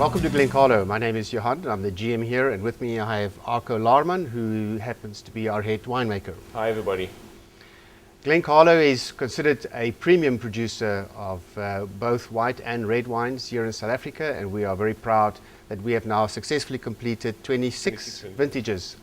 Welcome to Glen Carlou. My name is Johan. I'm the GM here, and with me I have Arco Laarman, who happens to be our head winemaker. Hi everybody. Glen Carlou is considered a premium producer of both white and red wines here in South Africa, and we are very proud that we have now successfully completed 26 vintages.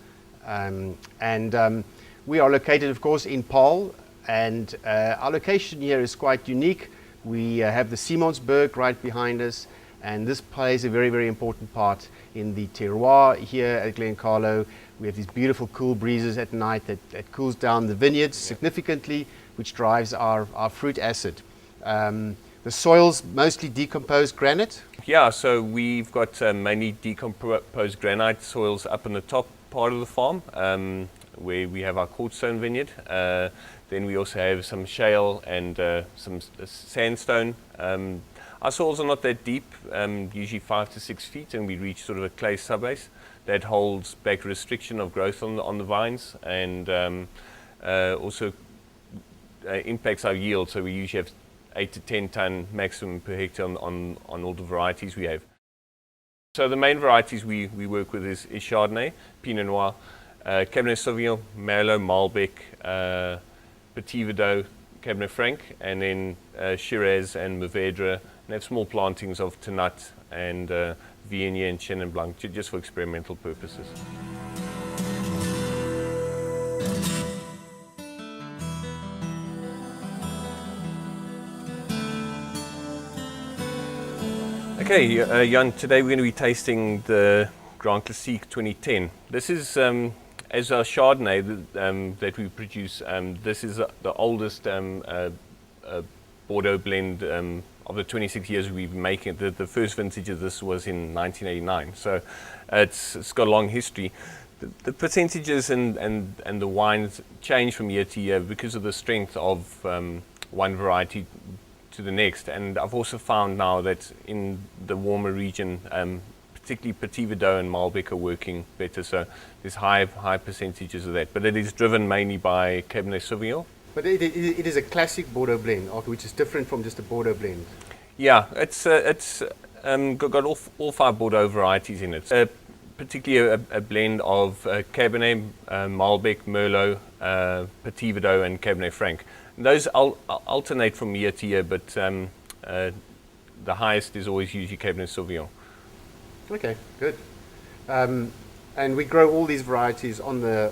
We are located, of course, in Paarl, and our location here is quite unique. We have the Simonsberg right behind us, and this plays a very, very important part in the terroir here at Glen Carlou. We have these beautiful cool breezes at night that cools down the vineyards significantly, which drives our fruit acid. The soil's mostly decomposed granite. Yeah, so we've got mainly decomposed granite soils up in the top part of the farm, where we have our quartzstone vineyard. Then we also have some shale and some sandstone. Our soils are not that deep, usually 5 to 6 feet, and we reach sort of a clay subbase that holds back restriction of growth on the vines, and also impacts our yield. So we usually have 8 to 10 ton maximum per hectare on all the varieties we have. So the main varieties we work with is Chardonnay, Pinot Noir, Cabernet Sauvignon, Merlot, Malbec, Petit Verdot, Cabernet Franc, and then Shiraz and Mourvedre, and have small plantings of Tannat and Viognier and Chenin Blanc, just for experimental purposes. Okay, Jan, today we're going to be tasting the Grand Classique 2010. This is, as our Chardonnay that we produce, this is the oldest Bordeaux blend of the 26 years we've been making it. The first vintage of this was in 1989, so it's got a long history. The percentages and the wines change from year to year because of the strength of one variety to the next, and I've also found now that in the warmer region, particularly Petit Verdot and Malbec are working better, so there's high percentages of that, but it is driven mainly by Cabernet Sauvignon. But it is a classic Bordeaux blend, which is different from just a Bordeaux blend. Yeah, it's got all 5 Bordeaux varieties in it. Particularly a blend of Cabernet, Malbec, Merlot, Petit Verdot and Cabernet Franc. Those alternate from year to year, but the highest is always usually Cabernet Sauvignon. Okay, good. And we grow all these varieties on the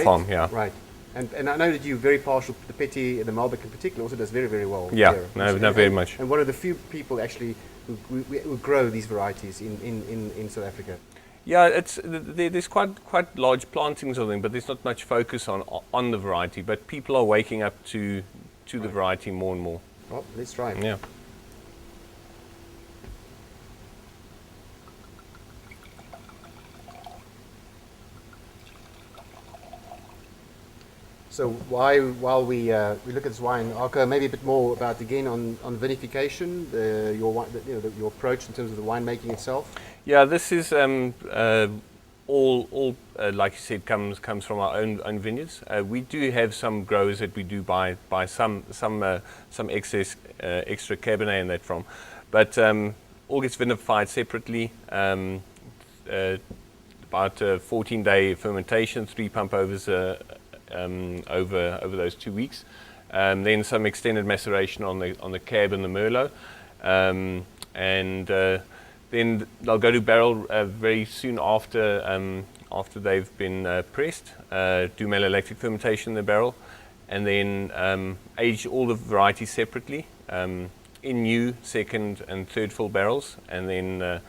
farm, yeah. Right. And I know that you're very partial to the Petit and the Malbec in particular also does very, very well. Yeah, here. no, very much. And one of the few people actually who grow these varieties in South Africa. Yeah, there's quite large plantings of them, but there's not much focus on the variety. But people are waking up to the variety more and more. Well, let's try it. Yeah. So while we look at this wine, Arco, maybe a bit more about again on vinification, your approach in terms of the winemaking itself. Yeah, this is all like you said comes from our own vineyards. We do have some growers that we do buy some excess extra Cabernet and that from, but all gets vinified separately. About a 14-day fermentation, 3 pump overs. Over those 2 weeks, then some extended maceration on the Cab and the Merlot, and then they'll go to barrel very soon after they've been pressed. Do malolactic fermentation in the barrel, and then age all the varieties separately in new second and third fill barrels, and then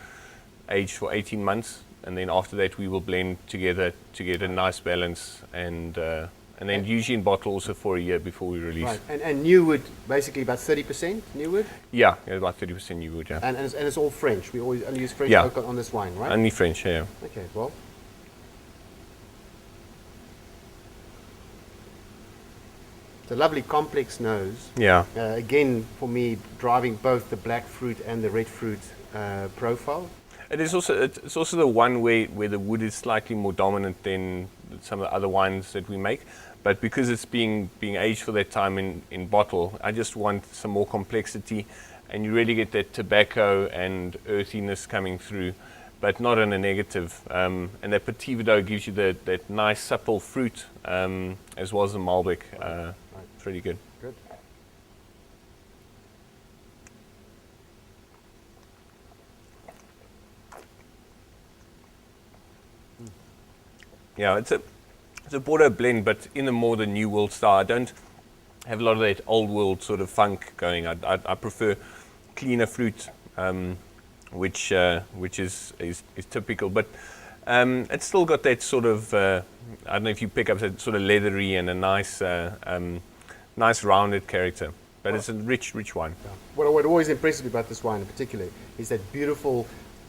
age for 18 months. And then after that, we will blend together to get a nice balance, and then usually in bottle also for a year before we release. Right, and new wood, basically about 30% new wood? Yeah, about 30% new wood, yeah. And it's all French. We always only use French oak on this wine, right? Only French, yeah. Okay, well. It's a lovely complex nose. Yeah. Again, for me, driving both the black fruit and the red fruit profile. It's also the one where the wood is slightly more dominant than some of the other wines that we make, but because it's being aged for that time in bottle, I just want some more complexity and you really get that tobacco and earthiness coming through, but not in a negative. And that Petit Verdot gives you that nice supple fruit, as well as the Malbec. It's really good. Good. Yeah, it's a Bordeaux blend, but in a more the New World style. I don't have a lot of that old world sort of funk going. I prefer cleaner fruit, which is typical, but it's still got that sort of I don't know if you pick up that sort of leathery and a nice rounded character. But it's a rich wine. Yeah. What always impresses me about this wine in particular is that beautiful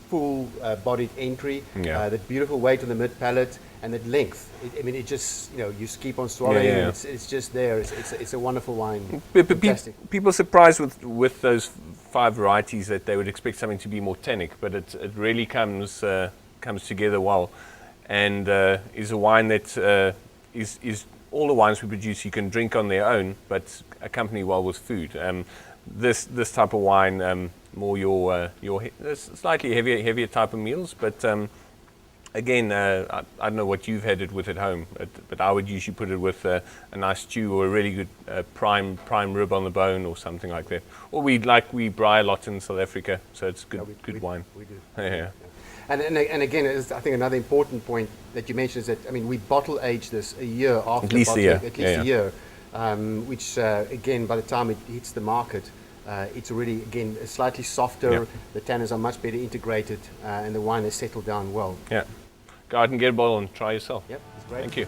full-bodied entry, that beautiful weight on the mid palate, and that length. It just, you just keep on swallowing. Yeah. It's just there. It's a wonderful wine. Fantastic. People are surprised with those 5 varieties that they would expect something to be more tannic, but it really comes together well, and is a wine that is all the wines we produce you can drink on their own, but accompany well with food. This type of wine, more your slightly heavier type of meals, but again, I don't know what you've had it with at home, but I would usually put it with a nice stew or a really good prime rib on the bone or something like that. Or we braai a lot in South Africa, so it's good wine. We do. Yeah. And again, I think another important point that you mentioned is that we bottle age this a year after at least bottling, a year, which again by the time it hits the market, it's already again slightly softer. Yeah. The tannins are much better integrated, and the wine has settled down well. Yeah, go out and get a bottle and try yourself. Yep, it's great. Thank you.